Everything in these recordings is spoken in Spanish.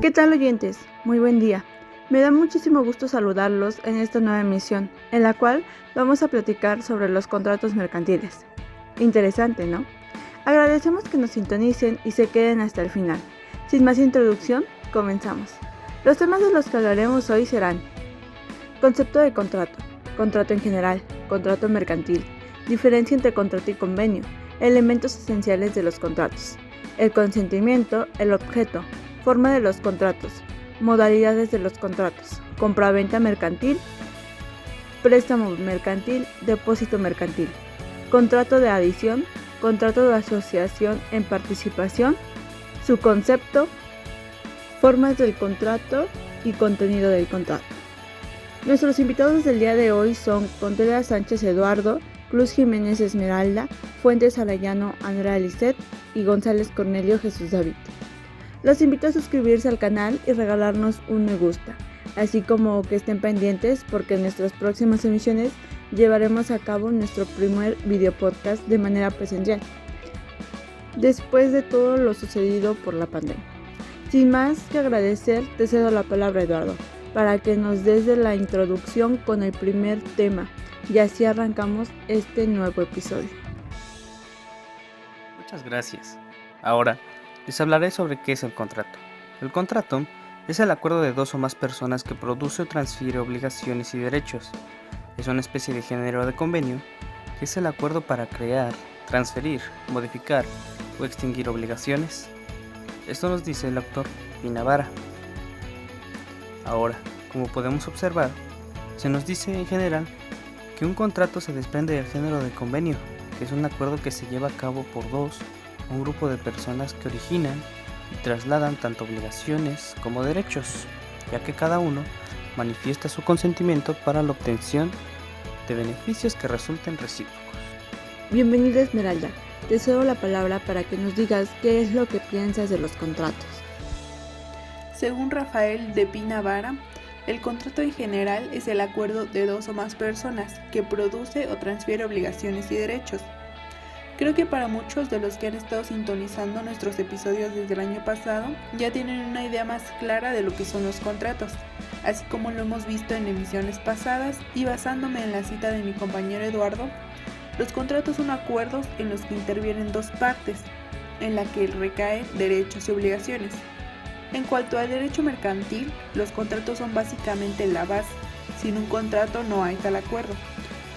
¿Qué tal, oyentes? Muy buen día. Me da muchísimo gusto saludarlos en esta nueva emisión, en la cual vamos a platicar sobre los contratos mercantiles. Interesante, ¿no? Agradecemos que nos sintonicen y se queden hasta el final. Sin más introducción, comenzamos. Los temas de los que hablaremos hoy serán: concepto de contrato, contrato en general, contrato mercantil, diferencia entre contrato y convenio, elementos esenciales de los contratos, el consentimiento, el objeto, forma de los contratos, modalidades de los contratos, compraventa mercantil, préstamo mercantil, depósito mercantil, contrato de adición, contrato de asociación en participación, su concepto, formas del contrato y contenido del contrato. Nuestros invitados del día de hoy son Contreras Sánchez Eduardo, Cruz Jiménez Esmeralda, Fuentes Arayano Andrea Lisset y González Cornelio Jesús David. Los invito a suscribirse al canal y regalarnos un me gusta, así como que estén pendientes porque en nuestras próximas emisiones llevaremos a cabo nuestro primer video podcast de manera presencial, después de todo lo sucedido por la pandemia. Sin más que agradecer, te cedo la palabra, Eduardo, para que nos des de la introducción con el primer tema, y así arrancamos este nuevo episodio. Muchas gracias. Ahora les hablaré sobre qué es el contrato. El contrato es el acuerdo de dos o más personas que produce o transfiere obligaciones y derechos. Es una especie de género de convenio, que es el acuerdo para crear, transferir, modificar o extinguir obligaciones. Esto nos dice el autor Pina Vara. Ahora, como podemos observar, se nos dice en general que un contrato se desprende del género de convenio, que es un acuerdo que se lleva a cabo por dos o un grupo de personas que originan y trasladan tanto obligaciones como derechos, ya que cada uno manifiesta su consentimiento para la obtención de beneficios que resulten recíprocos. Bienvenida, Esmeralda. Te cedo la palabra para que nos digas qué es lo que piensas de los contratos. Según Rafael de Pina Vara, el contrato en general es el acuerdo de dos o más personas que produce o transfiere obligaciones y derechos. Creo que para muchos de los que han estado sintonizando nuestros episodios desde el año pasado ya tienen una idea más clara de lo que son los contratos, así como lo hemos visto en emisiones pasadas, y basándome en la cita de mi compañero Eduardo, los contratos son acuerdos en los que intervienen dos partes, en la que recaen derechos y obligaciones. En cuanto al derecho mercantil, los contratos son básicamente la base. Sin un contrato no hay tal acuerdo.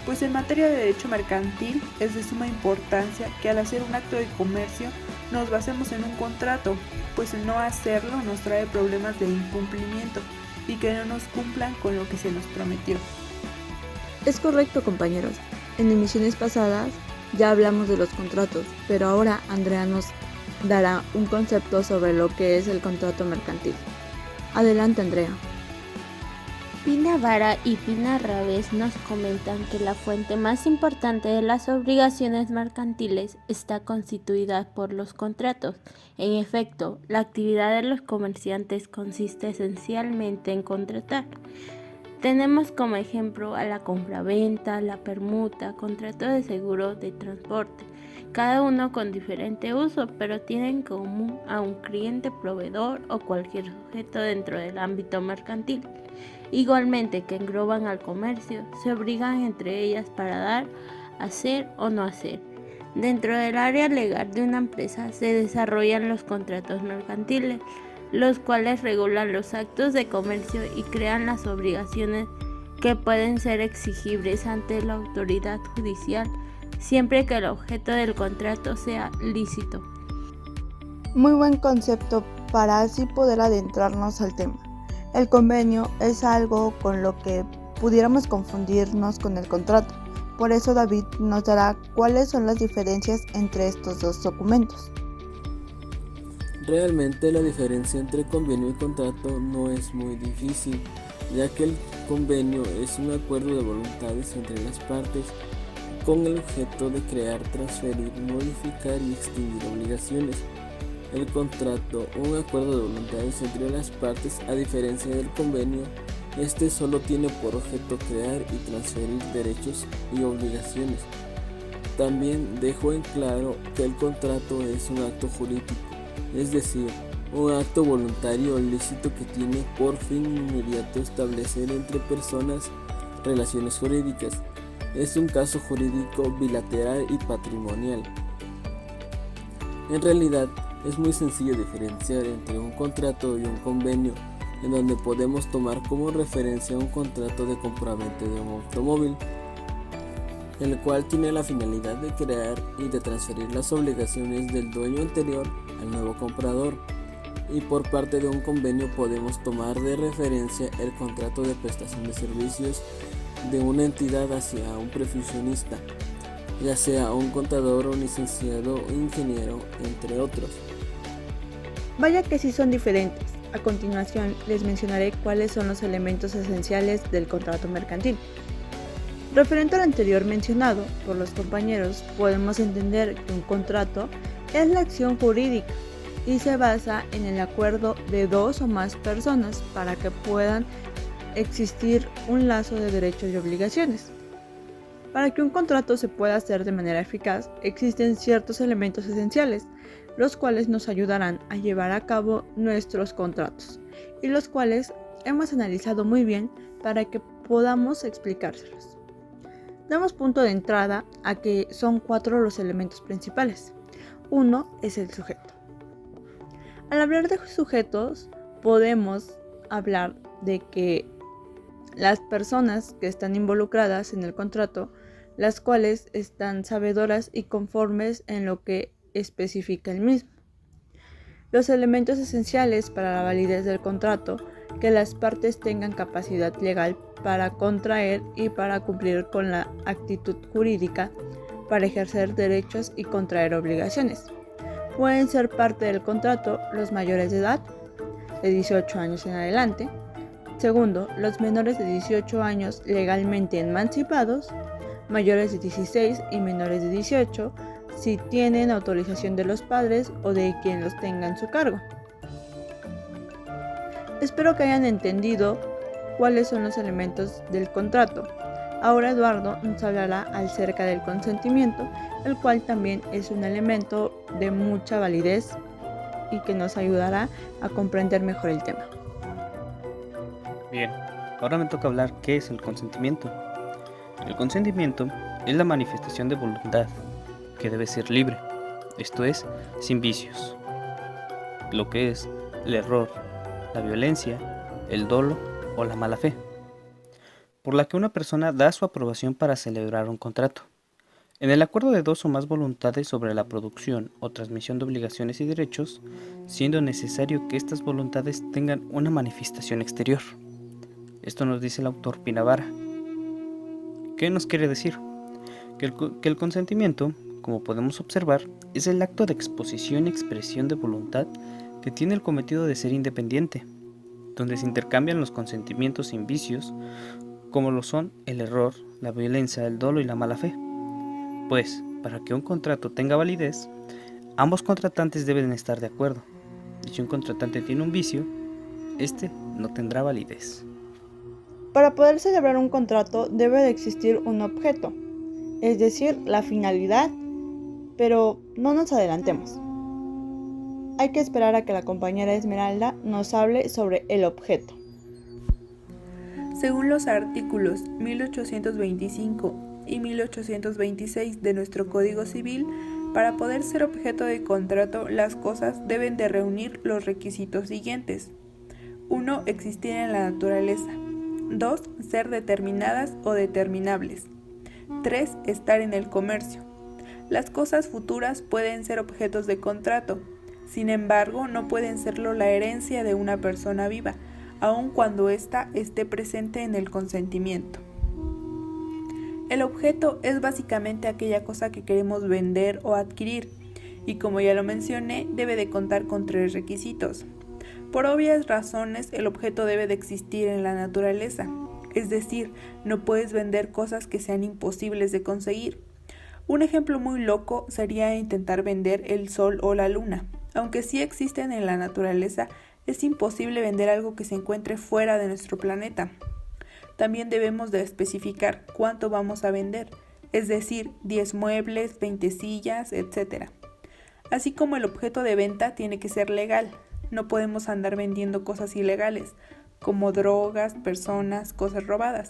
Pues en materia de derecho mercantil es de suma importancia que al hacer un acto de comercio nos basemos en un contrato, pues el no hacerlo nos trae problemas de incumplimiento y que no nos cumplan con lo que se nos prometió. Es correcto, compañeros. En emisiones pasadas ya hablamos de los contratos, pero ahora Andrea nos dará un concepto sobre lo que es el contrato mercantil. Adelante, Andrea. Pina Vara y Pina Raves nos comentan que la fuente más importante de las obligaciones mercantiles está constituida por los contratos. En efecto, la actividad de los comerciantes consiste esencialmente en contratar. Tenemos como ejemplo a la compraventa, la permuta, contrato de seguro de transporte, cada uno con diferente uso, pero tienen en común a un cliente, proveedor o cualquier sujeto dentro del ámbito mercantil. Igualmente que engloban al comercio, se obligan entre ellas para dar, hacer o no hacer. Dentro del área legal de una empresa se desarrollan los contratos mercantiles, los cuales regulan los actos de comercio y crean las obligaciones que pueden ser exigibles ante la autoridad judicial, siempre que el objeto del contrato sea lícito. Muy buen concepto para así poder adentrarnos al tema. El convenio es algo con lo que pudiéramos confundirnos con el contrato. Por eso David nos dará cuáles son las diferencias entre estos dos documentos. Realmente la diferencia entre convenio y contrato no es muy difícil, ya que el convenio es un acuerdo de voluntades entre las partes con el objeto de crear, transferir, modificar y extinguir obligaciones. El contrato o un acuerdo de voluntades entre las partes, a diferencia del convenio, este solo tiene por objeto crear y transferir derechos y obligaciones. También dejó en claro que el contrato es un acto jurídico, es decir, un acto voluntario o lícito que tiene por fin inmediato establecer entre personas relaciones jurídicas. Es un caso jurídico bilateral y patrimonial. En realidad, es muy sencillo diferenciar entre un contrato y un convenio, en donde podemos tomar como referencia un contrato de compraventa de un automóvil, el cual tiene la finalidad de crear y de transferir las obligaciones del dueño anterior al nuevo comprador, y por parte de un convenio podemos tomar de referencia el contrato de prestación de servicios de una entidad hacia un profesionista, ya sea un contador, un licenciado o ingeniero, entre otros. Vaya que sí son diferentes. A continuación les mencionaré cuáles son los elementos esenciales del contrato mercantil. Referente al anterior mencionado por los compañeros, podemos entender que un contrato es la acción jurídica y se basa en el acuerdo de dos o más personas para que puedan existir un lazo de derechos y obligaciones. Para que un contrato se pueda hacer de manera eficaz, existen ciertos elementos esenciales, los cuales nos ayudarán a llevar a cabo nuestros contratos, y los cuales hemos analizado muy bien para que podamos explicárselos. Damos punto de entrada a que son 4 los elementos principales. Uno es el sujeto. Al hablar de sujetos, podemos hablar de que las personas que están involucradas en el contrato, las cuales están sabedoras y conformes en lo que especifica el mismo. Los elementos esenciales para la validez del contrato, que las partes tengan capacidad legal para contraer y para cumplir con la actitud jurídica para ejercer derechos y contraer obligaciones. Pueden ser parte del contrato los mayores de edad, de 18 años en adelante. Segundo, los menores de 18 años legalmente emancipados, mayores de 16 y menores de 18, si tienen autorización de los padres o de quien los tenga en su cargo. Espero que hayan entendido cuáles son los elementos del contrato. Ahora Eduardo nos hablará acerca del consentimiento, el cual también es un elemento de mucha validez y que nos ayudará a comprender mejor el tema. Bien, ahora me toca hablar qué es el consentimiento. El consentimiento es la manifestación de voluntad, que debe ser libre, esto es, sin vicios. Lo que es el error, la violencia, el dolo o la mala fe, por la que una persona da su aprobación para celebrar un contrato. En el acuerdo de dos o más voluntades sobre la producción o transmisión de obligaciones y derechos, siendo necesario que estas voluntades tengan una manifestación exterior. Esto nos dice el autor Pina Vara. ¿Qué nos quiere decir? Que el consentimiento, como podemos observar, es el acto de exposición y expresión de voluntad que tiene el cometido de ser independiente, donde se intercambian los consentimientos sin vicios, como lo son el error, la violencia, el dolo y la mala fe. Pues, para que un contrato tenga validez, ambos contratantes deben estar de acuerdo, y si un contratante tiene un vicio, este no tendrá validez. Para poder celebrar un contrato debe de existir un objeto, es decir, la finalidad, pero no nos adelantemos. Hay que esperar a que la compañera Esmeralda nos hable sobre el objeto. Según los artículos 1825 y 1826 de nuestro Código Civil, para poder ser objeto de contrato, las cosas deben de reunir los requisitos siguientes. 1. Existir en la naturaleza. 2. Ser determinadas o determinables. 3. Estar en el comercio. Las cosas futuras pueden ser objetos de contrato, sin embargo, no pueden serlo la herencia de una persona viva, aun cuando ésta esté presente en el consentimiento. El objeto es básicamente aquella cosa que queremos vender o adquirir, y como ya lo mencioné, debe de contar con 3 requisitos. Por obvias razones, el objeto debe de existir en la naturaleza, es decir, no puedes vender cosas que sean imposibles de conseguir. Un ejemplo muy loco sería intentar vender el sol o la luna. Aunque sí existen en la naturaleza, es imposible vender algo que se encuentre fuera de nuestro planeta. También debemos de especificar cuánto vamos a vender, es decir, 10 muebles, 20 sillas, etc. Así como el objeto de venta tiene que ser legal, no podemos andar vendiendo cosas ilegales, como drogas, personas, cosas robadas.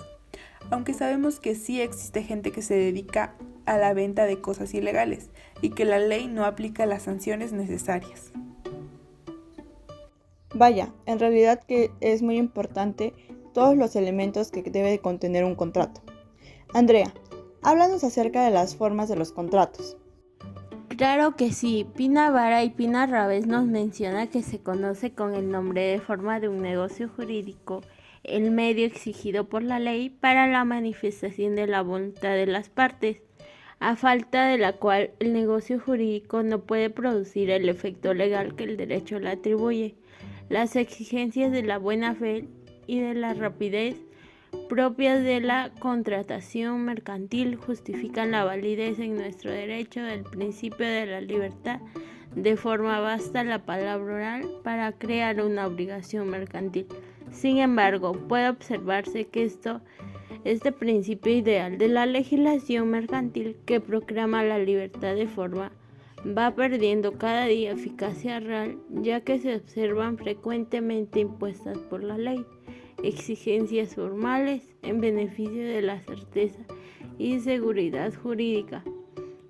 Aunque sabemos que sí existe gente que se dedica a la venta de cosas ilegales y que la ley no aplica las sanciones necesarias. Vaya, en realidad que es muy importante todos los elementos que debe de contener un contrato. Andrea, háblanos acerca de las formas de los contratos. Claro que sí, Pina Vara y Pina Raves nos menciona que se conoce con el nombre de forma de un negocio jurídico, el medio exigido por la ley para la manifestación de la voluntad de las partes, a falta de la cual el negocio jurídico no puede producir el efecto legal que el derecho le atribuye. Las exigencias de la buena fe y de la rapidez propias de la contratación mercantil justifican la validez en nuestro derecho del principio de la libertad. De forma basta la palabra oral para crear una obligación mercantil. Sin embargo, puede observarse que este principio ideal de la legislación mercantil que proclama la libertad de forma va perdiendo cada día eficacia real, ya que se observan frecuentemente impuestas por la ley exigencias formales en beneficio de la certeza y seguridad jurídica.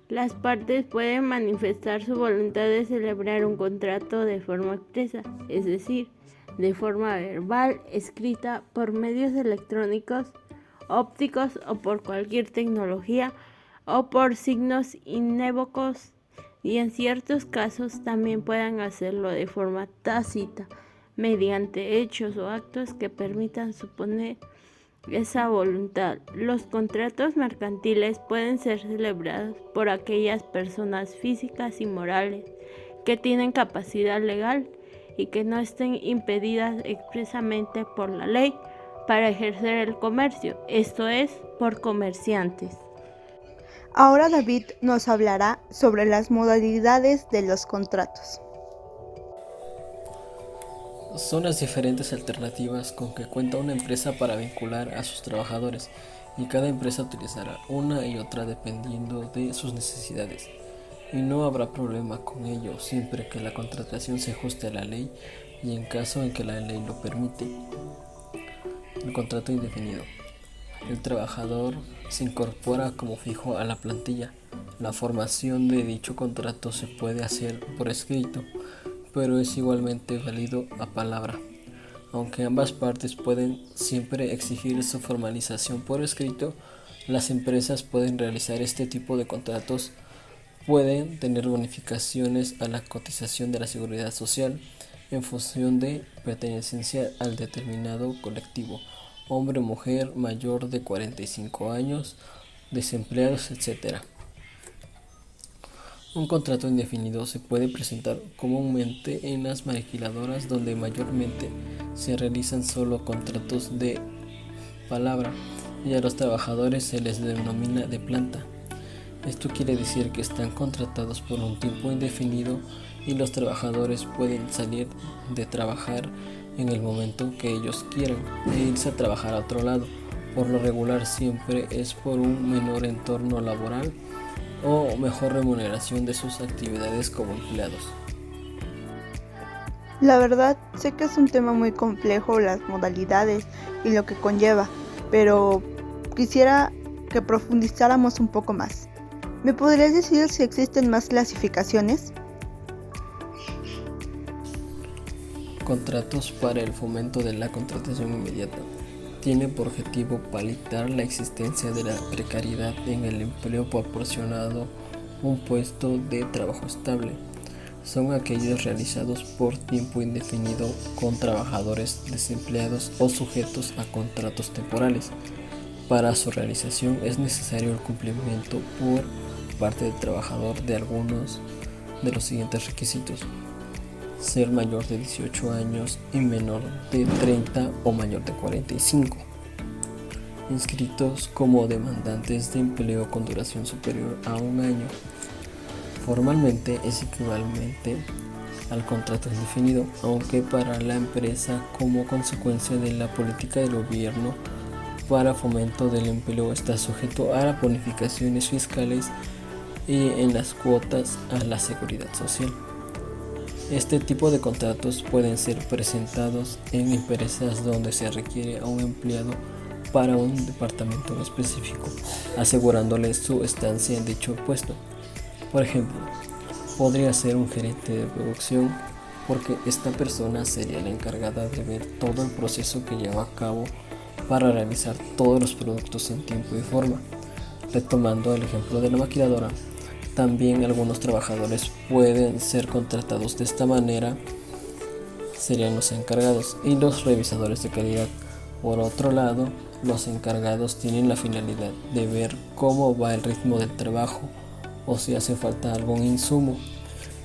Las partes pueden manifestar su voluntad de celebrar un contrato de forma expresa, es decir, de forma verbal, escrita, por medios electrónicos, ópticos o por cualquier tecnología, o por signos inévocos, y en ciertos casos también puedan hacerlo de forma tácita, mediante hechos o actos que permitan suponer esa voluntad. Los contratos mercantiles pueden ser celebrados por aquellas personas físicas y morales que tienen capacidad legal y que no estén impedidas expresamente por la ley para ejercer el comercio, esto es, por comerciantes. Ahora David nos hablará sobre las modalidades de los contratos. Son las diferentes alternativas con que cuenta una empresa para vincular a sus trabajadores, y cada empresa utilizará una y otra dependiendo de sus necesidades, y no habrá problema con ello siempre que la contratación se ajuste a la ley y en caso en que la ley lo permite. El contrato indefinido. El trabajador se incorpora como fijo a la plantilla. La formación de dicho contrato se puede hacer por escrito, pero es igualmente válido a palabra, aunque ambas partes pueden siempre exigir su formalización por escrito. Las empresas pueden realizar este tipo de contratos, pueden tener bonificaciones a la cotización de la seguridad social en función de pertenencia al determinado colectivo, hombre o mujer mayor de 45 años, desempleados, etc. Un contrato indefinido se puede presentar comúnmente en las maquiladoras, donde mayormente se realizan solo contratos de palabra y a los trabajadores se les denomina de planta. Esto quiere decir que están contratados por un tiempo indefinido y los trabajadores pueden salir de trabajar en el momento que ellos quieran e irse a trabajar a otro lado. Por lo regular siempre es por un menor entorno laboral o mejor remuneración de sus actividades como empleados. La verdad, sé que es un tema muy complejo las modalidades y lo que conlleva, pero quisiera que profundizáramos un poco más. ¿Me podrías decir si existen más clasificaciones? Contratos para el fomento de la contratación inmediata. Tiene por objetivo paliar la existencia de la precariedad en el empleo proporcionado un puesto de trabajo estable. Son aquellos realizados por tiempo indefinido con trabajadores desempleados o sujetos a contratos temporales. Para su realización es necesario el cumplimiento por parte del trabajador de algunos de los siguientes requisitos: ser mayor de 18 años y menor de 30 o mayor de 45, inscritos como demandantes de empleo con duración superior a un año. Formalmente es equivalente al contrato indefinido, aunque para la empresa, como consecuencia de la política del gobierno para fomento del empleo, está sujeto a las bonificaciones fiscales y en las cuotas a la seguridad social. Este tipo de contratos pueden ser presentados en empresas donde se requiere a un empleado para un departamento en específico, asegurándole su estancia en dicho puesto. Por ejemplo, podría ser un gerente de producción, porque esta persona sería la encargada de ver todo el proceso que lleva a cabo para realizar todos los productos en tiempo y forma. Retomando el ejemplo de la maquiladora, también algunos trabajadores pueden ser contratados de esta manera, serían los encargados, y los revisadores de calidad. Por otro lado, los encargados tienen la finalidad de ver cómo va el ritmo del trabajo o si hace falta algún insumo,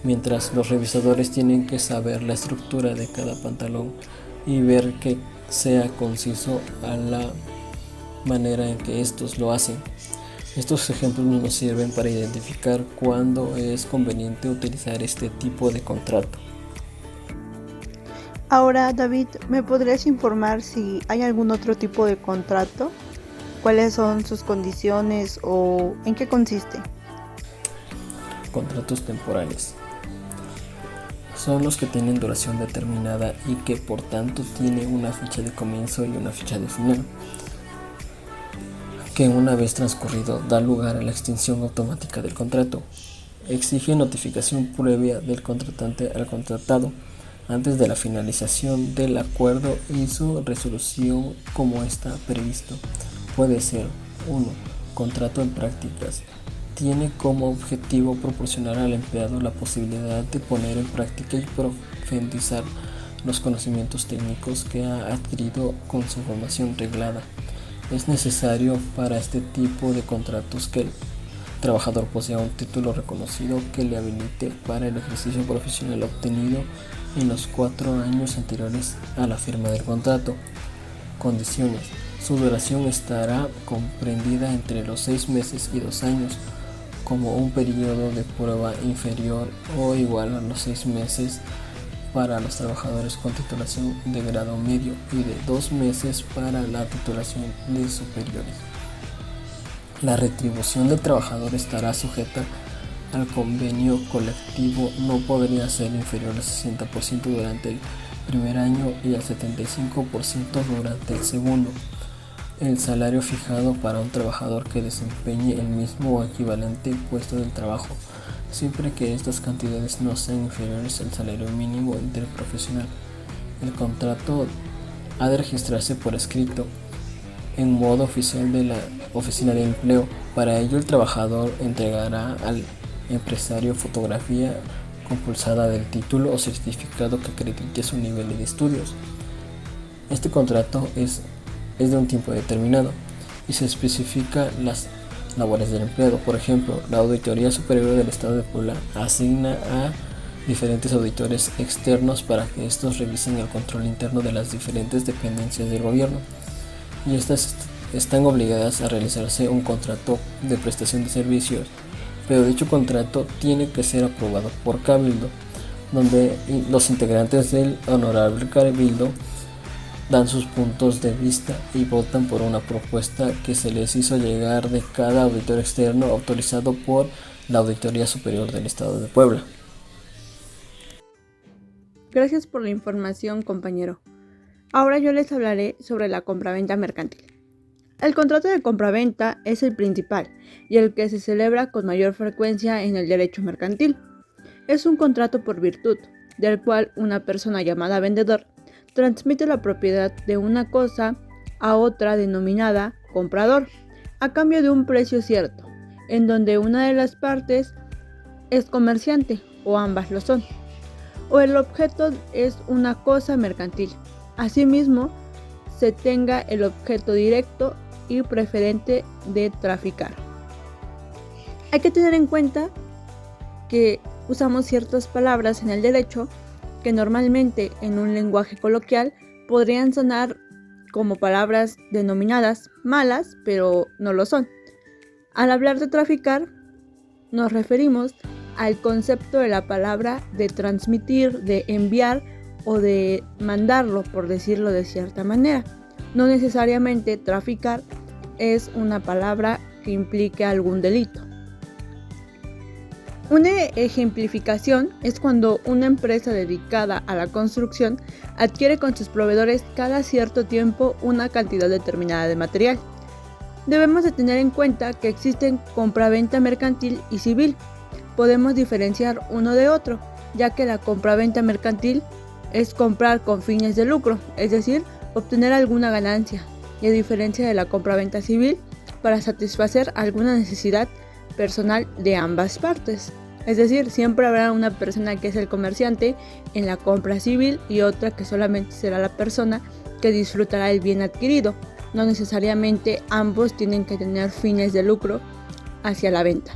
mientras los revisadores tienen que saber la estructura de cada pantalón y ver que sea conciso a la manera en que estos lo hacen. Estos ejemplos nos sirven para identificar cuándo es conveniente utilizar este tipo de contrato. Ahora, David, ¿me podrías informar si hay algún otro tipo de contrato? ¿Cuáles son sus condiciones o en qué consiste? Contratos temporales son los que tienen duración determinada y que por tanto tienen una fecha de comienzo y una fecha de final, que una vez transcurrido da lugar a la extinción automática del contrato. Exige notificación previa del contratante al contratado antes de la finalización del acuerdo y su resolución como está previsto. Puede ser 1. Contrato en prácticas. Tiene como objetivo proporcionar al empleado la posibilidad de poner en práctica y profundizar los conocimientos técnicos que ha adquirido con su formación reglada. Es necesario para este tipo de contratos que el trabajador posea un título reconocido que le habilite para el ejercicio profesional obtenido en los 4 años anteriores a la firma del contrato. Condiciones. Su duración estará comprendida entre los 6 meses y 2 años, como un periodo de prueba inferior o igual a los 6 meses para los trabajadores con titulación de grado medio y de 2 meses para la titulación de superiores. La retribución del trabajador estará sujeta al convenio colectivo, no podría ser inferior al 60% durante el primer año y al 75% durante el segundo. El salario fijado para un trabajador que desempeñe el mismo o equivalente puesto de trabajo, siempre que estas cantidades no sean inferiores al salario mínimo interprofesional. El contrato ha de registrarse por escrito en modo oficial de la Oficina de Empleo. Para ello, el trabajador entregará al empresario fotografía compulsada del título o certificado que acredite su nivel de estudios. Este contrato es de un tiempo determinado y se especifica las labores del empleado. Por ejemplo, la Auditoría Superior del Estado de Puebla asigna a diferentes auditores externos para que estos revisen el control interno de las diferentes dependencias del gobierno, y estas están obligadas a realizarse un contrato de prestación de servicios, pero dicho contrato tiene que ser aprobado por Cabildo, donde los integrantes del honorable Cabildo dan sus puntos de vista y votan por una propuesta que se les hizo llegar de cada auditor externo autorizado por la Auditoría Superior del Estado de Puebla. Gracias por la información, compañero. Ahora yo les hablaré sobre la compraventa mercantil. El contrato de compraventa es el principal y el que se celebra con mayor frecuencia en el derecho mercantil. Es un contrato por virtud, del cual una persona llamada vendedor transmite la propiedad de una cosa a otra denominada comprador, a cambio de un precio cierto, en donde una de las partes es comerciante o ambas lo son, o el objeto es una cosa mercantil. Asimismo, se tenga el objeto directo y preferente de traficar. Hay que tener en cuenta que usamos ciertas palabras en el derecho que normalmente en un lenguaje coloquial podrían sonar como palabras denominadas malas, pero no lo son. Al hablar de traficar, nos referimos al concepto de la palabra de transmitir, de enviar o de mandarlo, por decirlo de cierta manera. No necesariamente traficar es una palabra que implique algún delito. Una ejemplificación es cuando una empresa dedicada a la construcción adquiere con sus proveedores cada cierto tiempo una cantidad determinada de material. Debemos de tener en cuenta que existen compraventa mercantil y civil. Podemos diferenciar uno de otro, ya que la compraventa mercantil es comprar con fines de lucro, es decir, obtener alguna ganancia, y a diferencia de la compraventa civil, para satisfacer alguna necesidad personal de ambas partes. Es decir, siempre habrá una persona que es el comerciante en la compra civil y otra que solamente será la persona que disfrutará el bien adquirido. No necesariamente ambos tienen que tener fines de lucro hacia la venta.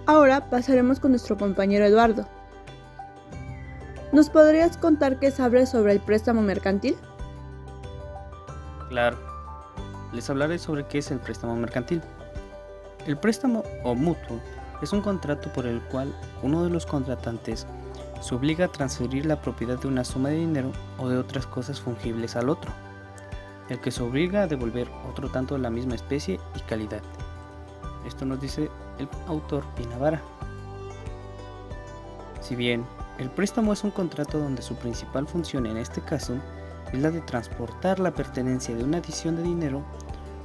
Ahora pasaremos con nuestro compañero Eduardo. ¿Nos podrías contar qué sabes sobre el préstamo mercantil? Claro, les hablaré sobre qué es el préstamo mercantil. El préstamo o mutuo es un contrato por el cual uno de los contratantes se obliga a transferir la propiedad de una suma de dinero o de otras cosas fungibles al otro, el que se obliga a devolver otro tanto de la misma especie y calidad. Esto nos dice el autor Pina Vara. Si bien el préstamo es un contrato donde su principal función en este caso es la de transportar la pertenencia de una adición de dinero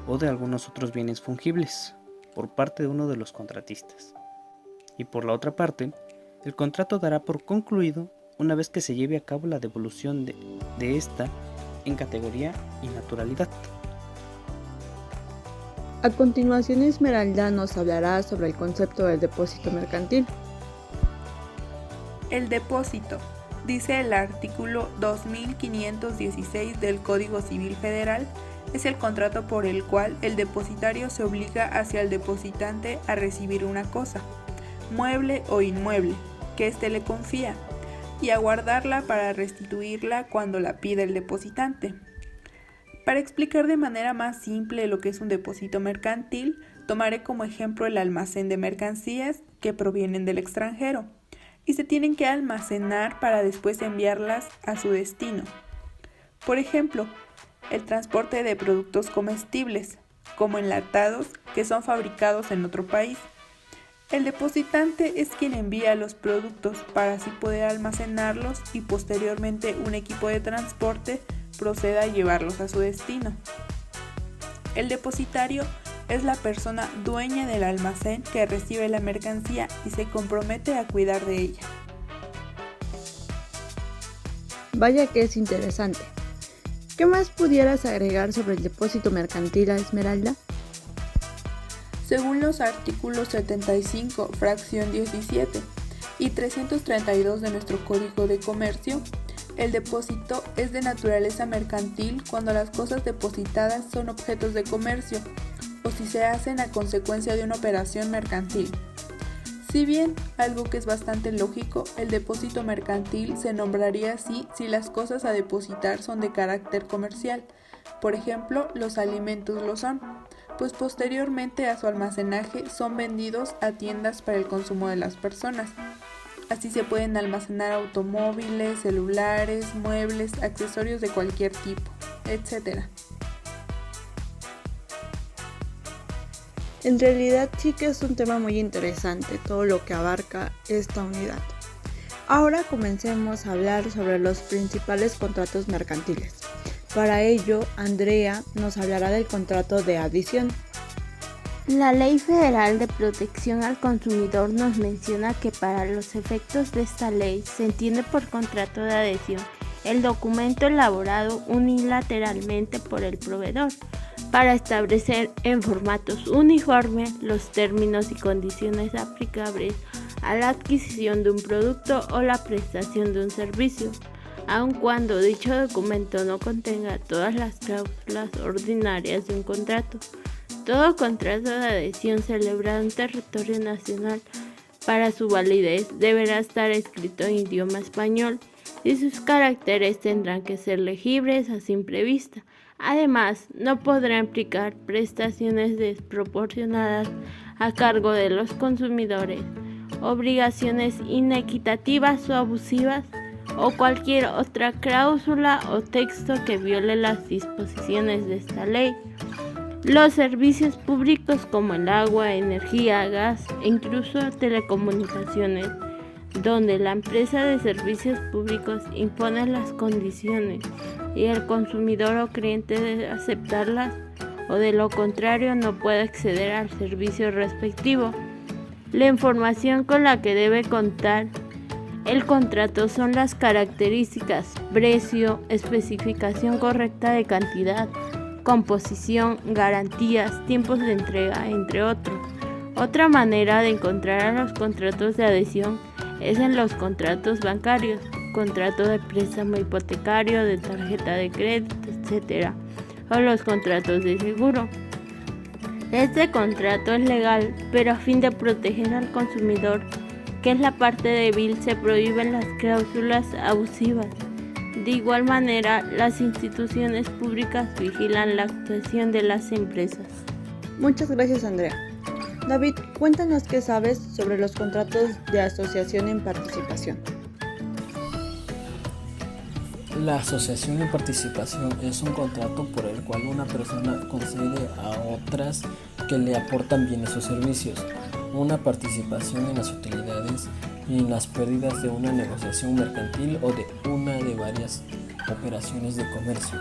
o de algunos otros bienes fungibles por parte de uno de los contratistas. Y por la otra parte, el contrato dará por concluido una vez que se lleve a cabo la devolución de esta en categoría y naturalidad. A continuación, Esmeralda nos hablará sobre el concepto del depósito mercantil. El depósito, dice el artículo 2516 del Código Civil Federal, es el contrato por el cual el depositario se obliga hacia el depositante a recibir una cosa, mueble o inmueble, que éste le confía, y a guardarla para restituirla cuando la pida el depositante. Para explicar de manera más simple lo que es un depósito mercantil, tomaré como ejemplo el almacén de mercancías que provienen del extranjero y se tienen que almacenar para después enviarlas a su destino. Por ejemplo, el transporte de productos comestibles, como enlatados, que son fabricados en otro país. El depositante es quien envía los productos para así poder almacenarlos y posteriormente un equipo de transporte proceda a llevarlos a su destino. El depositario es la persona dueña del almacén que recibe la mercancía y se compromete a cuidar de ella. Vaya que es interesante. ¿Qué más pudieras agregar sobre el depósito mercantil, Esmeralda? Según los artículos 75, fracción 17 y 332 de nuestro Código de Comercio, el depósito es de naturaleza mercantil cuando las cosas depositadas son objetos de comercio o si se hacen a consecuencia de una operación mercantil. Si bien, algo que es bastante lógico, el depósito mercantil se nombraría así si las cosas a depositar son de carácter comercial. Por ejemplo, los alimentos lo son, pues posteriormente a su almacenaje son vendidos a tiendas para el consumo de las personas. Así se pueden almacenar automóviles, celulares, muebles, accesorios de cualquier tipo, etc. En realidad sí que es un tema muy interesante todo lo que abarca esta unidad. Ahora comencemos a hablar sobre los principales contratos mercantiles. Para ello, Andrea nos hablará del contrato de adición. La Ley Federal de Protección al Consumidor nos menciona que para los efectos de esta ley se entiende por contrato de adhesión el documento elaborado unilateralmente por el proveedor para establecer en formatos uniformes los términos y condiciones aplicables a la adquisición de un producto o la prestación de un servicio, aun cuando dicho documento no contenga todas las cláusulas ordinarias de un contrato. Todo contrato de adhesión celebrado en territorio nacional para su validez deberá estar escrito en idioma español y sus caracteres tendrán que ser legibles a simple vista. Además, no podrá implicar prestaciones desproporcionadas a cargo de los consumidores, obligaciones inequitativas o abusivas o cualquier otra cláusula o texto que viole las disposiciones de esta ley. Los servicios públicos como el agua, energía, gas e incluso telecomunicaciones, donde la empresa de servicios públicos impone las condiciones y el consumidor o cliente debe aceptarlas o de lo contrario no puede acceder al servicio respectivo. La información con la que debe contar el contrato son las características, precio, especificación correcta de cantidad, composición, garantías, tiempos de entrega, entre otros. Otra manera de encontrar a los contratos de adhesión es en los contratos bancarios, contrato de préstamo hipotecario, de tarjeta de crédito, etc., o los contratos de seguro. Este contrato es legal, pero a fin de proteger al consumidor, que es la parte débil, se prohíben las cláusulas abusivas. De igual manera, las instituciones públicas vigilan la actuación de las empresas. Muchas gracias, Andrea. David, cuéntanos qué sabes sobre los contratos de asociación en participación. La asociación en participación es un contrato por el cual una persona concede a otras que le aportan bienes o servicios una participación en las utilidades y en las pérdidas de una negociación mercantil o de una de varias operaciones de comercio.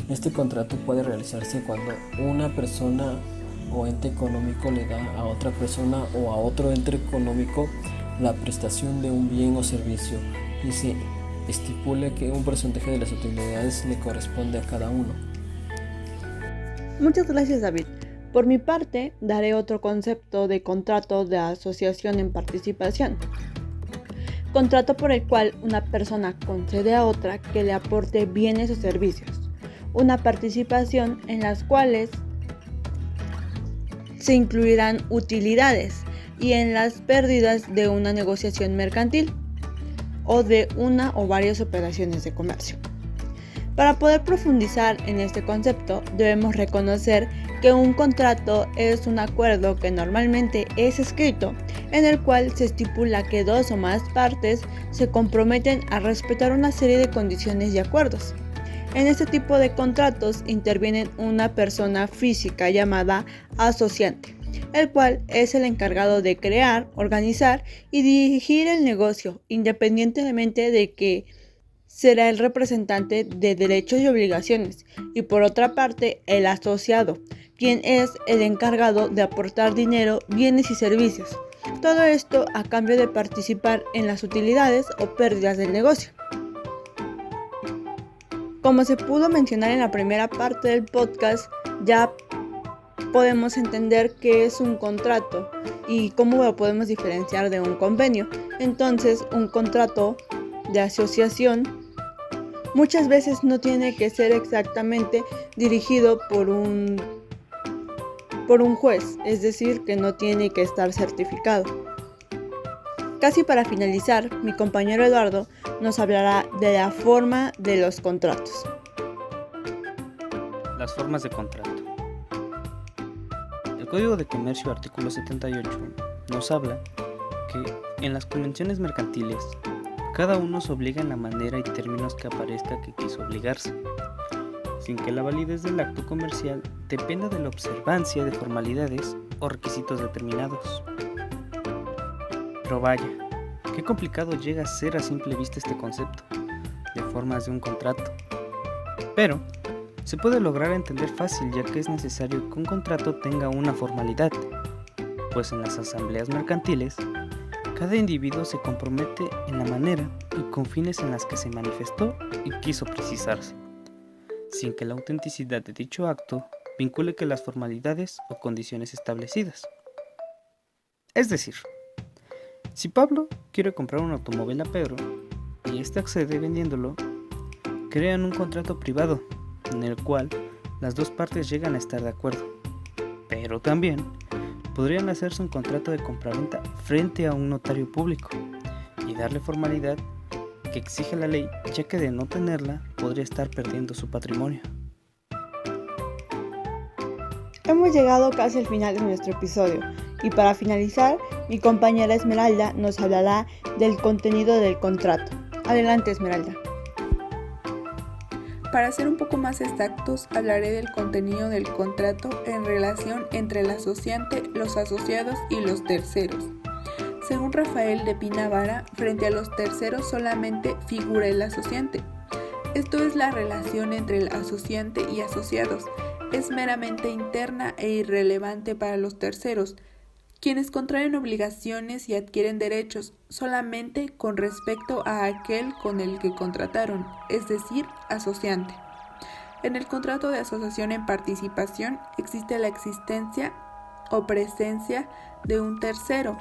Este contrato puede realizarse cuando una persona o ente económico le da a otra persona o a otro ente económico la prestación de un bien o servicio y se estipula que un porcentaje de las utilidades le corresponde a cada uno. Muchas gracias, David. Por mi parte, daré otro concepto de contrato de asociación en participación. Contrato por el cual una persona concede a otra que le aporte bienes o servicios. Una participación en las cuales se incluirán utilidades y en las pérdidas de una negociación mercantil o de una o varias operaciones de comercio. Para poder profundizar en este concepto, debemos reconocer que un contrato es un acuerdo que normalmente es escrito, en el cual se estipula que dos o más partes se comprometen a respetar una serie de condiciones y acuerdos. En este tipo de contratos interviene una persona física llamada asociante, el cual es el encargado de crear, organizar y dirigir el negocio, independientemente de que será el representante de derechos y obligaciones, y por otra parte el asociado, quien es el encargado de aportar dinero, bienes y servicios. Todo esto a cambio de participar en las utilidades o pérdidas del negocio. Como se pudo mencionar en la primera parte del podcast, ya podemos entender qué es un contrato y cómo lo podemos diferenciar de un convenio. Entonces, un contrato de asociación muchas veces no tiene que ser exactamente dirigido por un juez, es decir, que no tiene que estar certificado. Casi para finalizar, mi compañero Eduardo nos hablará de la forma de los contratos. Las formas de contrato. El Código de Comercio, artículo 78, nos habla que en las convenciones mercantiles, cada uno se obliga en la manera y términos que aparezca que quiso obligarse, sin que la validez del acto comercial dependa de la observancia de formalidades o requisitos determinados. Pero vaya, qué complicado llega a ser a simple vista este concepto de formas de un contrato. Pero se puede lograr entender fácil, ya que es necesario que un contrato tenga una formalidad, pues en las asambleas mercantiles cada individuo se compromete en la manera y con fines en las que se manifestó y quiso precisarse, sin que la autenticidad de dicho acto vincule que las formalidades o condiciones establecidas. Es decir, si Pablo quiere comprar un automóvil a Pedro y éste accede vendiéndolo, crean un contrato privado en el cual las dos partes llegan a estar de acuerdo, pero también podrían hacerse un contrato de compraventa frente a un notario público y darle formalidad que exige la ley, ya que de no tenerla podría estar perdiendo su patrimonio. Hemos llegado casi al final de nuestro episodio y para finalizar, mi compañera Esmeralda nos hablará del contenido del contrato. Adelante, Esmeralda. Para ser un poco más exactos, hablaré del contenido del contrato en relación entre el asociante, los asociados y los terceros. Según Rafael de Pina Vara, frente a los terceros solamente figura el asociante. Esto es la relación entre el asociante y asociados. Es meramente interna e irrelevante para los terceros, quienes contraen obligaciones y adquieren derechos solamente con respecto a aquel con el que contrataron, es decir, asociante. En el contrato de asociación en participación existe la existencia o presencia de un tercero,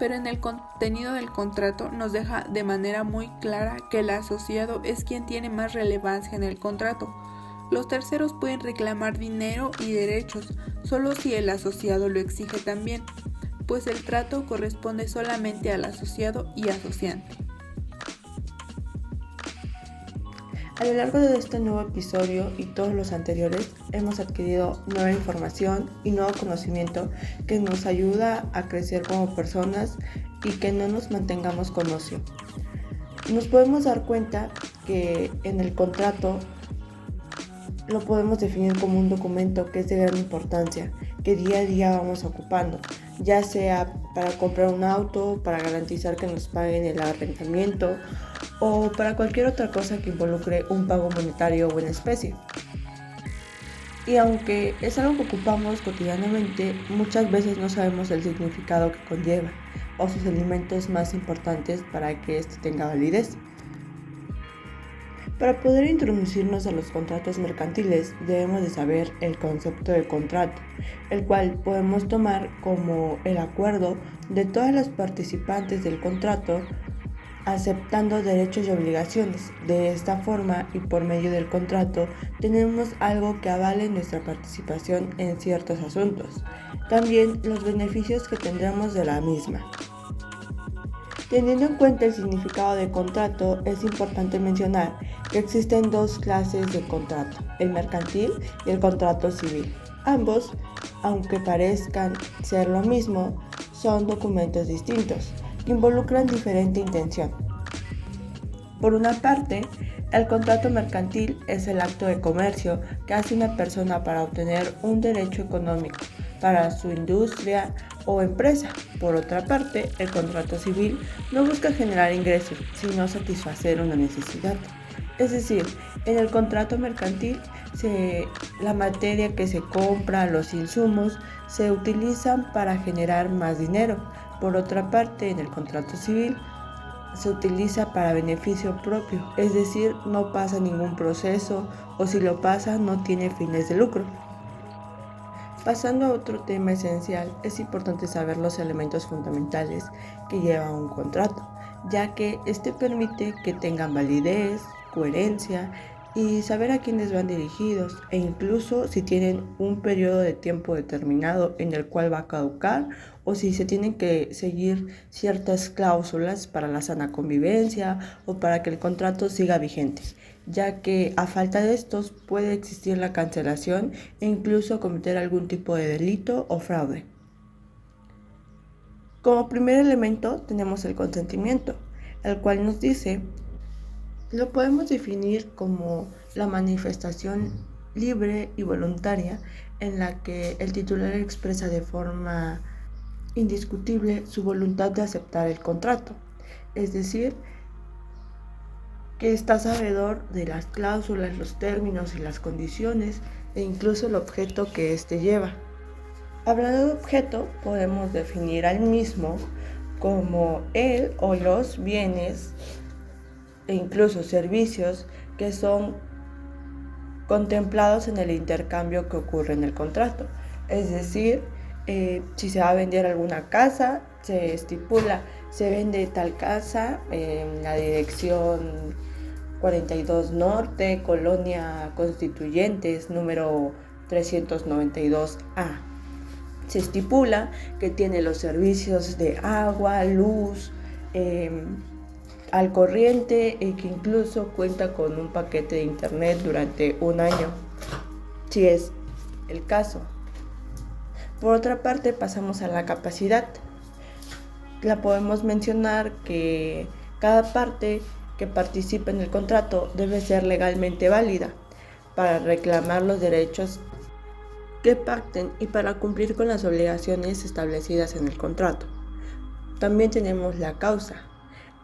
pero en el contenido del contrato nos deja de manera muy clara que el asociado es quien tiene más relevancia en el contrato. Los terceros pueden reclamar dinero y derechos solo si el asociado lo exige también, pues el trato corresponde solamente al asociado y asociante. A lo largo de este nuevo episodio y todos los anteriores hemos adquirido nueva información y nuevo conocimiento que nos ayuda a crecer como personas y que no nos mantengamos con ocio. Nos podemos dar cuenta que en el contrato lo podemos definir como un documento que es de gran importancia, que día a día vamos ocupando, ya sea para comprar un auto, para garantizar que nos paguen el arrendamiento o para cualquier otra cosa que involucre un pago monetario o en especie. Y aunque es algo que ocupamos cotidianamente, muchas veces no sabemos el significado que conlleva o sus elementos más importantes para que éste tenga validez. Para poder introducirnos a los contratos mercantiles debemos de saber el concepto de contrato, el cual podemos tomar como el acuerdo de todas las participantes del contrato aceptando derechos y obligaciones. De esta forma y por medio del contrato tenemos algo que avale nuestra participación en ciertos asuntos, también los beneficios que tendremos de la misma. Teniendo en cuenta el significado de contrato, es importante mencionar que existen dos clases de contrato, el mercantil y el contrato civil. Ambos, aunque parezcan ser lo mismo, son documentos distintos que involucran diferente intención. Por una parte, el contrato mercantil es el acto de comercio que hace una persona para obtener un derecho económico para su industria o empresa. Por otra parte, el contrato civil no busca generar ingresos, sino satisfacer una necesidad. Es decir, en el contrato mercantil, la materia que se compra, los insumos, se utilizan para generar más dinero. Por otra parte, en el contrato civil, se utiliza para beneficio propio, es decir, no pasa ningún proceso o si lo pasa no tiene fines de lucro. Pasando a otro tema esencial, es importante saber los elementos fundamentales que lleva un contrato, ya que este permite que tengan validez, coherencia y saber a quiénes van dirigidos e incluso si tienen un periodo de tiempo determinado en el cual va a caducar o si se tienen que seguir ciertas cláusulas para la sana convivencia o para que el contrato siga vigente, ya que a falta de estos puede existir la cancelación e incluso cometer algún tipo de delito o fraude. Como primer elemento tenemos el consentimiento, el cual nos dice, lo podemos definir como la manifestación libre y voluntaria en la que el titular expresa de forma indiscutible su voluntad de aceptar el contrato, es decir, que está sabedor de las cláusulas, los términos y las condiciones e incluso el objeto que éste lleva. Hablando de objeto, podemos definir al mismo como el o los bienes e incluso servicios que son contemplados en el intercambio que ocurre en el contrato. Es decir, si se va a vender alguna casa, se estipula, se vende tal casa en la dirección 42 Norte, Colonia Constituyentes, número 392A. Se estipula que tiene los servicios de agua, luz, al corriente y que incluso cuenta con un paquete de internet durante un año, si es el caso. Por otra parte, pasamos a la capacidad. La podemos mencionar que cada parte que participe en el contrato debe ser legalmente válida para reclamar los derechos que pacten y para cumplir con las obligaciones establecidas en el contrato. También tenemos la causa.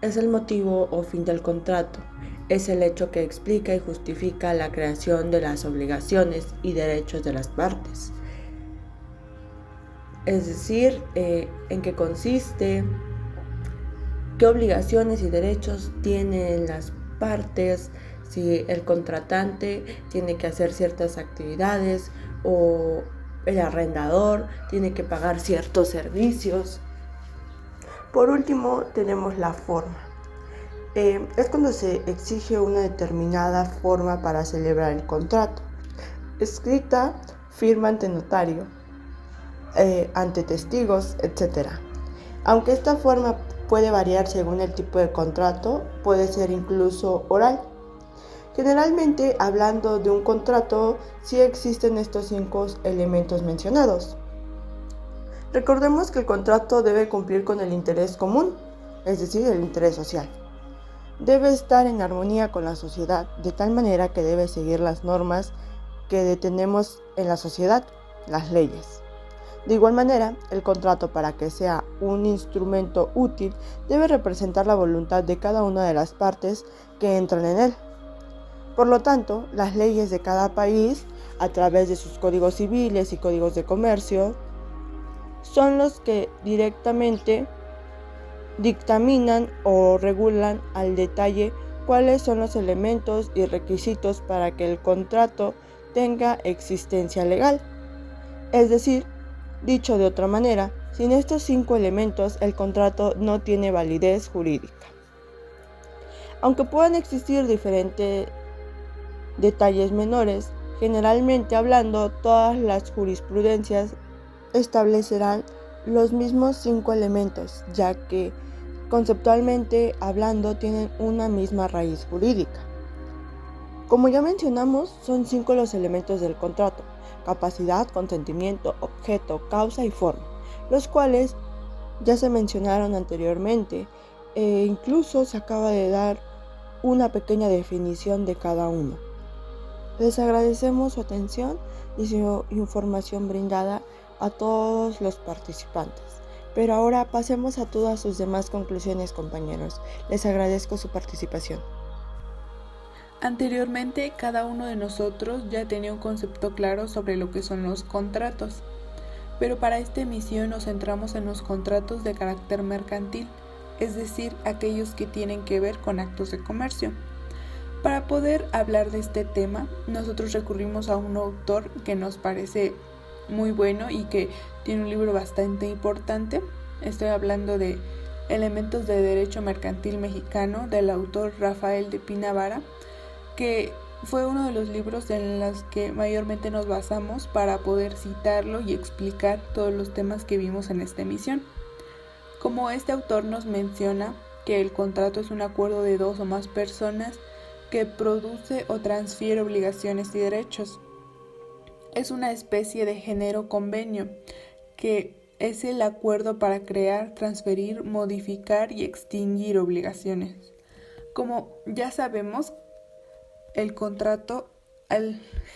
Es el motivo o fin del contrato. Es el hecho que explica y justifica la creación de las obligaciones y derechos de las partes. Es decir, en qué consiste, qué obligaciones y derechos tienen las partes, si el contratante tiene que hacer ciertas actividades o el arrendador tiene que pagar ciertos servicios. Por último, tenemos la forma. Es cuando se exige una determinada forma para celebrar el contrato. Escrita, firma ante notario, ante testigos, etc. Aunque esta forma puede variar según el tipo de contrato, puede ser incluso oral. Generalmente, hablando de un contrato, sí existen estos 5 elementos mencionados. Recordemos que el contrato debe cumplir con el interés común, es decir, el interés social. Debe estar en armonía con la sociedad, de tal manera que debe seguir las normas que tenemos en la sociedad, las leyes. De igual manera, el contrato, para que sea un instrumento útil, debe representar la voluntad de cada una de las partes que entran en él. Por lo tanto, las leyes de cada país, a través de sus códigos civiles y códigos de comercio, son los que directamente dictaminan o regulan al detalle cuáles son los elementos y requisitos para que el contrato tenga existencia legal. Es decir, dicho de otra manera, sin estos 5 elementos el contrato no tiene validez jurídica. Aunque puedan existir diferentes detalles menores, generalmente hablando, todas las jurisprudencias establecerán los mismos 5 elementos, ya que conceptualmente hablando tienen una misma raíz jurídica. Como ya mencionamos, son 5 los elementos del contrato: capacidad, consentimiento, objeto, causa y forma, los cuales ya se mencionaron anteriormente e incluso se acaba de dar una pequeña definición de cada uno. Les agradecemos su atención y su información brindada a todos los participantes. Pero ahora pasemos a todas sus demás conclusiones, compañeros. Les agradezco su participación. Anteriormente, cada uno de nosotros ya tenía un concepto claro sobre lo que son los contratos, pero para esta emisión nos centramos en los contratos de carácter mercantil, es decir, aquellos que tienen que ver con actos de comercio. Para poder hablar de este tema, nosotros recurrimos a un autor que nos parece muy bueno y que tiene un libro bastante importante. Estoy hablando de Elementos de Derecho Mercantil Mexicano, del autor Rafael de Pina Vara, que fue uno de los libros en los que mayormente nos basamos para poder citarlo y explicar todos los temas que vimos en esta emisión. Como este autor nos menciona que el contrato es un acuerdo de 2 o más personas que produce o transfiere obligaciones y derechos. Es una especie de género convenio, que es el acuerdo para crear, transferir, modificar y extinguir obligaciones. Como ya sabemos, el contrato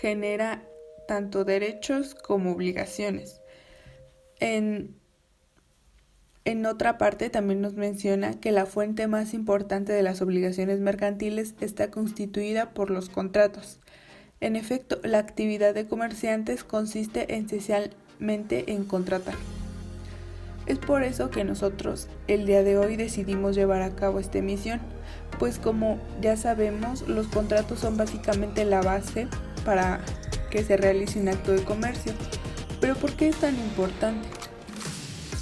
genera tanto derechos como obligaciones. En otra parte también nos menciona que la fuente más importante de las obligaciones mercantiles está constituida por los contratos. En efecto, la actividad de comerciantes consiste esencialmente en contratar. Es por eso que nosotros el día de hoy decidimos llevar a cabo esta emisión, pues como ya sabemos, los contratos son básicamente la base para que se realice un acto de comercio. ¿Pero por qué es tan importante?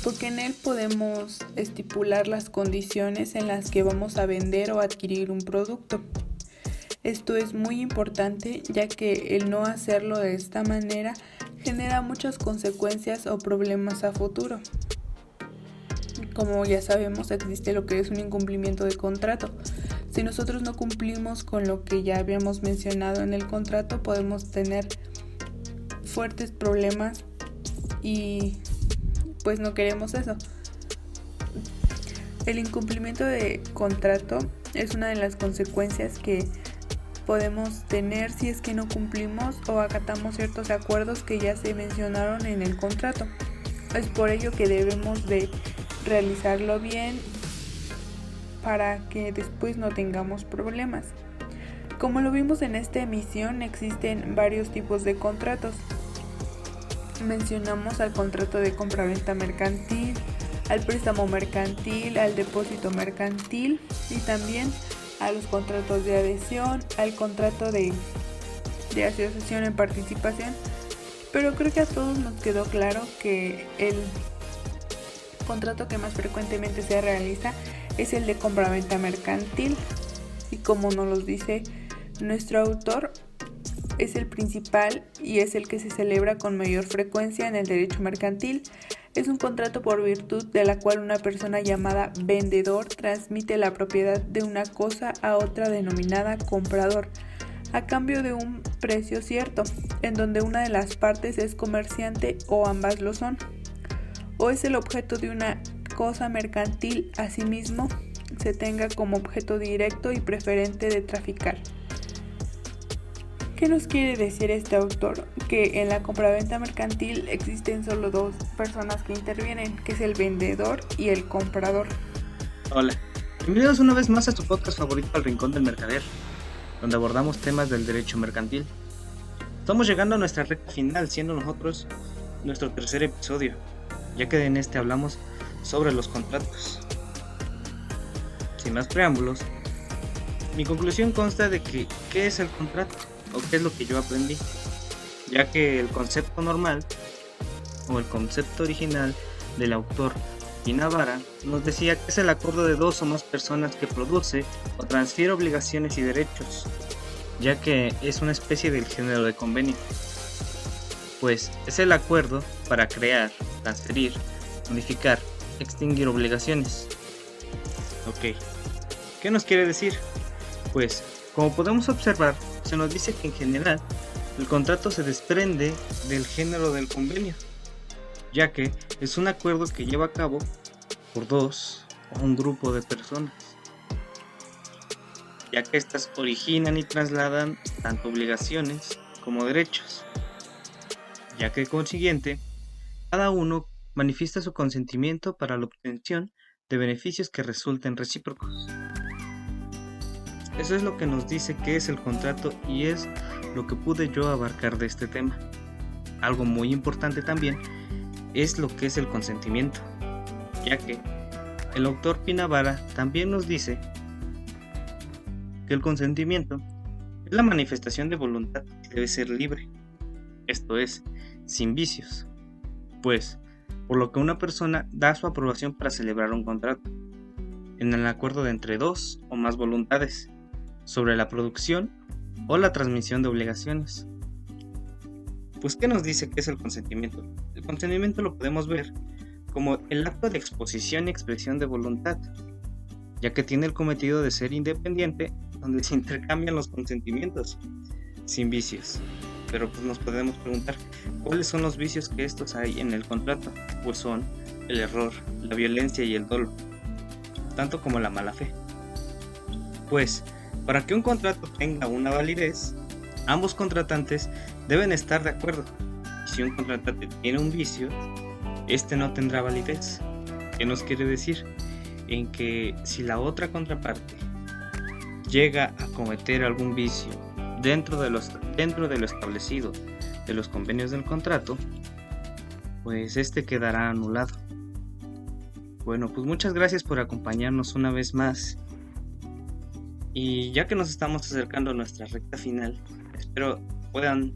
Porque en él podemos estipular las condiciones en las que vamos a vender o adquirir un producto. Esto es muy importante, ya que el no hacerlo de esta manera genera muchas consecuencias o problemas a futuro. Como ya sabemos, existe lo que es un incumplimiento de contrato. Si nosotros no cumplimos con lo que ya habíamos mencionado en el contrato, podemos tener fuertes problemas y pues no queremos eso. El incumplimiento de contrato es una de las consecuencias que podemos tener si es que no cumplimos o acatamos ciertos acuerdos que ya se mencionaron en el contrato. Es por ello que debemos de realizarlo bien para que después no tengamos problemas. Como lo vimos en esta emisión, existen varios tipos de contratos. Mencionamos al contrato de compraventa mercantil, al préstamo mercantil, al depósito mercantil y también a los contratos de adhesión, al contrato de asociación en participación. Pero creo que a todos nos quedó claro que el contrato que más frecuentemente se realiza es el de compraventa mercantil, y como nos lo dice nuestro autor, es el principal y es el que se celebra con mayor frecuencia en el derecho mercantil. Es un contrato por virtud de la cual una persona llamada vendedor transmite la propiedad de una cosa a otra denominada comprador, a cambio de un precio cierto, en donde una de las partes es comerciante o ambas lo son, o es el objeto de una cosa mercantil, asimismo se tenga como objeto directo y preferente de traficar. ¿Qué nos quiere decir este autor? Que en la compraventa mercantil existen solo dos personas que intervienen, que es el vendedor y el comprador. Hola, bienvenidos una vez más a su podcast favorito, El Rincón del Mercader, donde abordamos temas del derecho mercantil. Estamos llegando a nuestra recta final, siendo nosotros nuestro tercer episodio, ya que en este hablamos sobre los contratos. Sin más preámbulos, mi conclusión consta de que ¿qué es el contrato? O qué es lo que yo aprendí, ya que el concepto normal o el concepto original del autor Pina Vara nos decía que es el acuerdo de dos o más personas que produce o transfiere obligaciones y derechos, ya que es una especie del género de convenio, pues es el acuerdo para crear, transferir, modificar, extinguir obligaciones. Ok, ¿qué nos quiere decir? Pues, como podemos observar, se nos dice que en general el contrato se desprende del género del convenio, ya que es un acuerdo que lleva a cabo por dos o un grupo de personas, ya que éstas originan y trasladan tanto obligaciones como derechos, ya que consiguiente cada uno manifiesta su consentimiento para la obtención de beneficios que resulten recíprocos. Eso es lo que nos dice qué es el contrato y es lo que pude yo abarcar de este tema. Algo muy importante también es lo que es el consentimiento, ya que el autor Pina Vara también nos dice que el consentimiento es la manifestación de voluntad que debe ser libre, esto es, sin vicios, pues por lo que una persona da su aprobación para celebrar un contrato, en el acuerdo de entre dos o más voluntades, sobre la producción o la transmisión de obligaciones. Pues, ¿qué nos dice que es el consentimiento? El consentimiento lo podemos ver como el acto de exposición y expresión de voluntad, ya que tiene el cometido de ser independiente, donde se intercambian los consentimientos, sin vicios. Pero pues nos podemos preguntar, ¿cuáles son los vicios que estos hay en el contrato? Pues son el error, la violencia y el dolo, tanto como la mala fe. Pues, para que un contrato tenga una validez, ambos contratantes deben estar de acuerdo. Y si un contratante tiene un vicio, este no tendrá validez. ¿Qué nos quiere decir? En que si la otra contraparte llega a cometer algún vicio dentro de lo establecido de los convenios del contrato, pues este quedará anulado. Bueno, pues muchas gracias por acompañarnos una vez más. Y ya que nos estamos acercando a nuestra recta final, espero puedan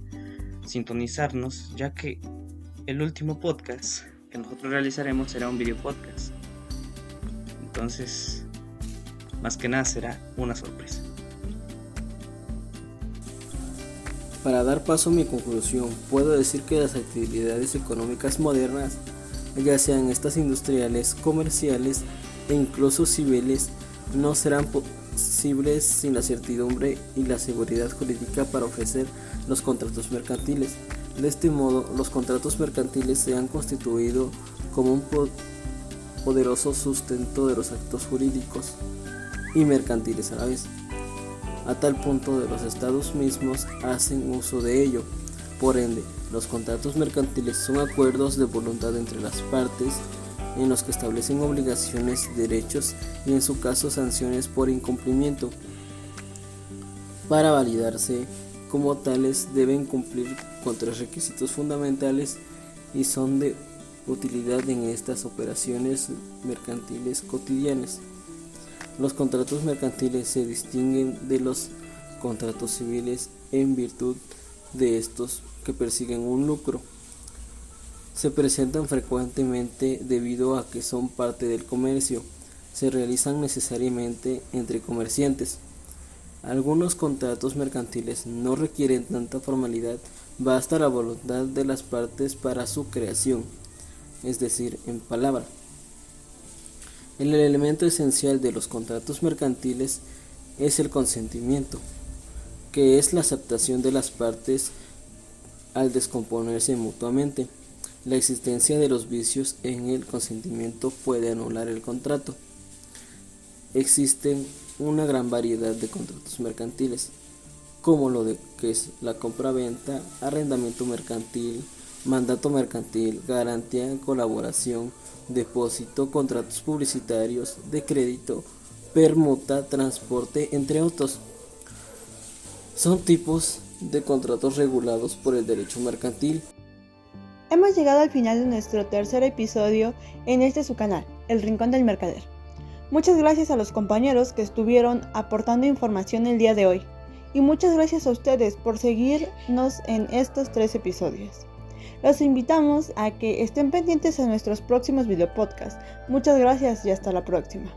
sintonizarnos, ya que el último podcast que nosotros realizaremos será un video podcast. Entonces, más que nada será una sorpresa. Para dar paso a mi conclusión, puedo decir que las actividades económicas modernas, ya sean estas industriales, comerciales e incluso civiles, no serán posibles sin la certidumbre y la seguridad jurídica para ofrecer los contratos mercantiles. De este modo, los contratos mercantiles se han constituido como un poderoso sustento de los actos jurídicos y mercantiles a la vez, a tal punto de los estados mismos hacen uso de ello. Por ende, los contratos mercantiles son acuerdos de voluntad entre las partes en los que establecen obligaciones, derechos y en su caso sanciones por incumplimiento. Para validarse como tales deben cumplir con 3 requisitos fundamentales y son de utilidad en estas operaciones mercantiles cotidianas. Los contratos mercantiles se distinguen de los contratos civiles en virtud de estos que persiguen un lucro. Se presentan frecuentemente debido a que son parte del comercio, se realizan necesariamente entre comerciantes. Algunos contratos mercantiles no requieren tanta formalidad, basta la voluntad de las partes para su creación, es decir, en palabra. El elemento esencial de los contratos mercantiles es el consentimiento, que es la aceptación de las partes al descomponerse mutuamente. La existencia de los vicios en el consentimiento puede anular el contrato. Existen una gran variedad de contratos mercantiles, como lo de que es la compra-venta, arrendamiento mercantil, mandato mercantil, garantía, colaboración, depósito, contratos publicitarios, de crédito, permuta, transporte, entre otros. Son tipos de contratos regulados por el derecho mercantil. Hemos llegado al final de nuestro tercer episodio en este su canal, El Rincón del Mercader. Muchas gracias a los compañeros que estuvieron aportando información el día de hoy. Y muchas gracias a ustedes por seguirnos en estos 3 episodios. Los invitamos a que estén pendientes a nuestros próximos videopodcasts. Muchas gracias y hasta la próxima.